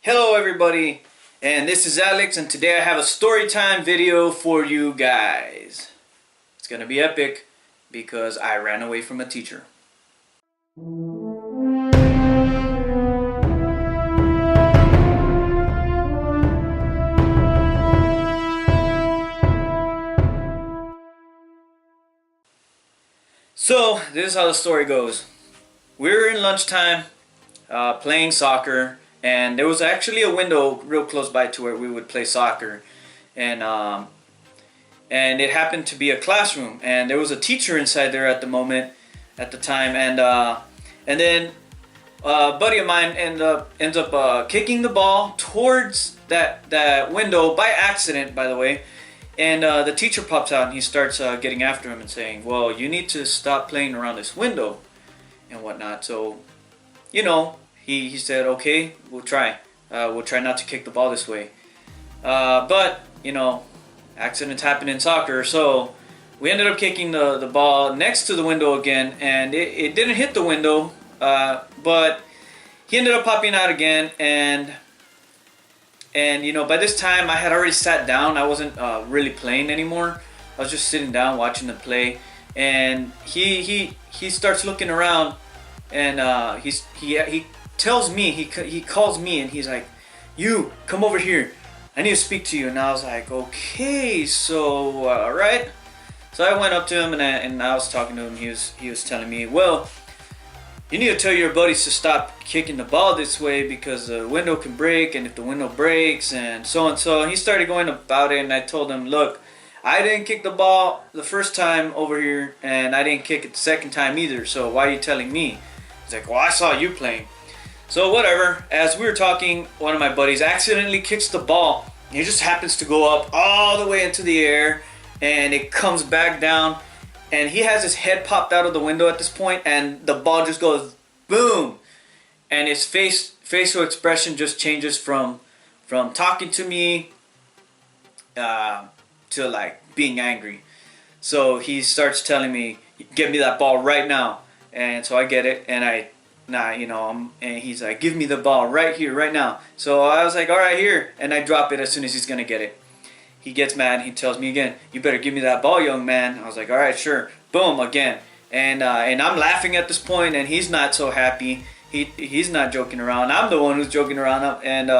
Hello everybody, and this is Alex, and today I have a story time video for you guys. It's gonna be epic because I ran away from a teacher. So this is how the story goes. We were in lunchtime playing soccer, and there was actually a window real close by to where we would play soccer, and it happened to be a classroom, and there was a teacher inside there at the time, and then a buddy of mine ends up kicking the ball towards that window by accident, by the way. And the teacher pops out and he starts getting after him and saying, well, you need to stop playing around this window and whatnot. So, he said, okay, we'll try. We'll try not to kick the ball this way. But, accidents happen in soccer. So we ended up kicking the ball next to the window again. And it didn't hit the window. But he ended up popping out again. And by this time I had already sat down. I wasn't really playing anymore. I was just sitting down watching the play, and he starts looking around, and he tells me, he calls me, and he's like, "You come over here. I need to speak to you." And I was like, "Okay, so all right." So I went up to him and I was talking to him. He was telling me, "Well, you need to tell your buddies to stop kicking the ball this way because the window can break, and if the window breaks and so and so." He started going about it, and I told him, "Look, I didn't kick the ball the first time over here, and I didn't kick it the second time either, so why are you telling me?" He's like, "Well, I saw you playing." So whatever, as we were talking, one of my buddies accidentally kicks the ball. It just happens to go up all the way into the air, and it comes back down. And he has his head popped out of the window at this point, and the ball just goes boom. And his facial expression just changes from talking to me to like being angry. So he starts telling me, "Get me that ball right now." And so I get it, and and he's like, "Give me the ball right here, right now." So I was like, "All right, here," and I drop it as soon as he's gonna get it. He gets mad and he tells me again, "You better give me that ball, young man." I was like, "All right, sure." Boom, again. And I'm laughing at this point, and he's not so happy. He's not joking around. I'm the one who's joking around. And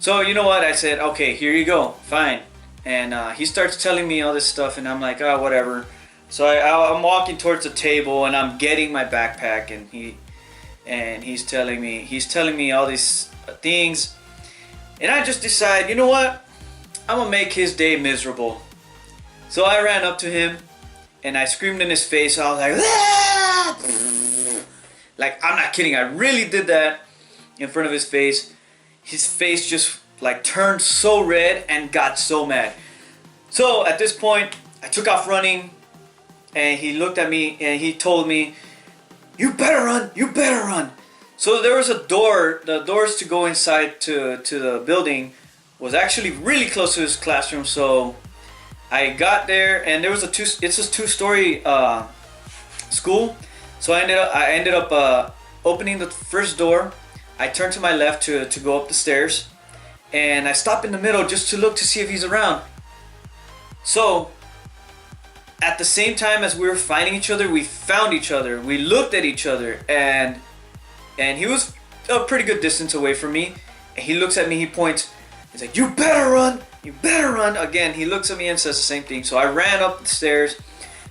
so you know what? I said, "Okay, here you go. Fine." And he starts telling me all this stuff, and I'm like, "Oh, whatever." So I'm walking towards the table, and I'm getting my backpack, and he's telling me all these things. And I just decide, you know what? I'm gonna make his day miserable. So I ran up to him and I screamed in his face. I was like, "Ah!" Like, I'm not kidding. I really did that in front of his face. His face just like turned so red and got so mad. So at this point, I took off running, and he looked at me and he told me, "You better run, you better run." So there was a door. The doors to go inside to the building was actually really close to his classroom. So I got there, and there was it's a two-story school. So I ended up opening the first door. I turned to my left to go up the stairs, and I stopped in the middle just to look to see if he's around. So at the same time as we were finding each other, we found each other. We looked at each other, and he was a pretty good distance away from me. And he looks at me, he points. He's like, "You better run! You better run!" Again, he looks at me and says the same thing. So I ran up the stairs,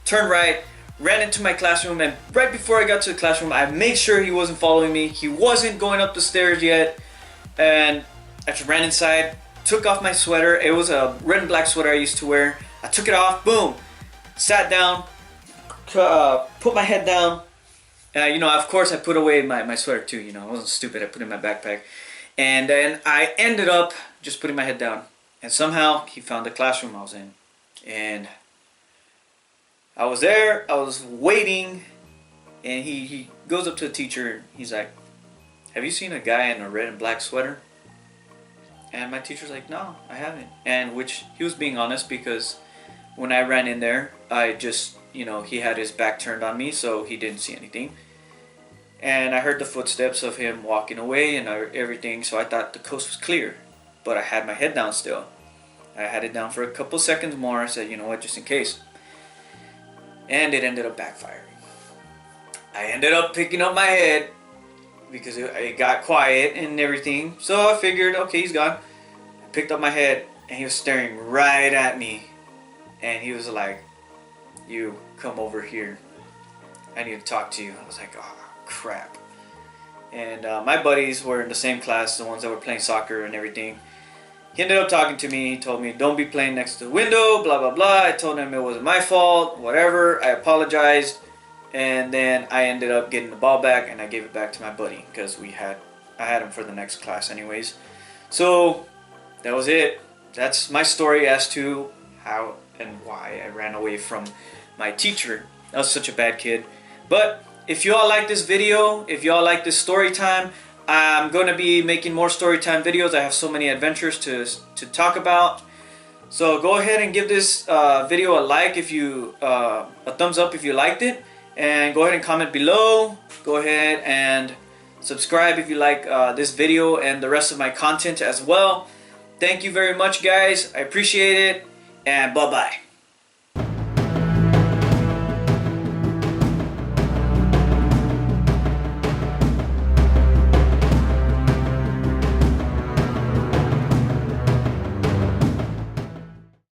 turned right, ran into my classroom, and right before I got to the classroom, I made sure he wasn't following me. He wasn't going up the stairs yet. And I just ran inside, took off my sweater. It was a red and black sweater I used to wear. I took it off, boom, sat down, put my head down. Of course, I put away my sweater too. I wasn't stupid. I put it in my backpack. And then I ended up just putting my head down. And somehow he found the classroom I was in. And I was there, I was waiting, and he goes up to the teacher. He's like, "Have you seen a guy in a red and black sweater?" And my teacher's like, "No, I haven't." And which he was being honest, because when I ran in there, I just, he had his back turned on me, so he didn't see anything. and I heard the footsteps of him walking away and everything, so I thought the coast was clear. But I had my head down still. I had it down for a couple seconds more. I said, you know what, just in case. And it ended up backfiring. I ended up picking up my head because it got quiet and everything. So I figured, okay, he's gone. I picked up my head and he was staring right at me. And he was like, you come over here. I need to talk to you. I was like, oh, crap. And my buddies were in the same class, the ones that were playing soccer and everything. He ended up talking to me. He told me, don't be playing next to the window, blah, blah, blah. I told him it wasn't my fault, whatever. I apologized. And then I ended up getting the ball back and I gave it back to my buddy because I had him for the next class anyways. So that was it. That's my story as to how and why I ran away from my teacher. I was such a bad kid. But if you all like this video, if you all like this story time, I'm going to be making more story time videos. I have so many adventures to talk about. So go ahead and give this video a like if you, a thumbs up if you liked it. And go ahead and comment below. Go ahead and subscribe if you like this video and the rest of my content as well. Thank you very much, guys. I appreciate it. And bye-bye.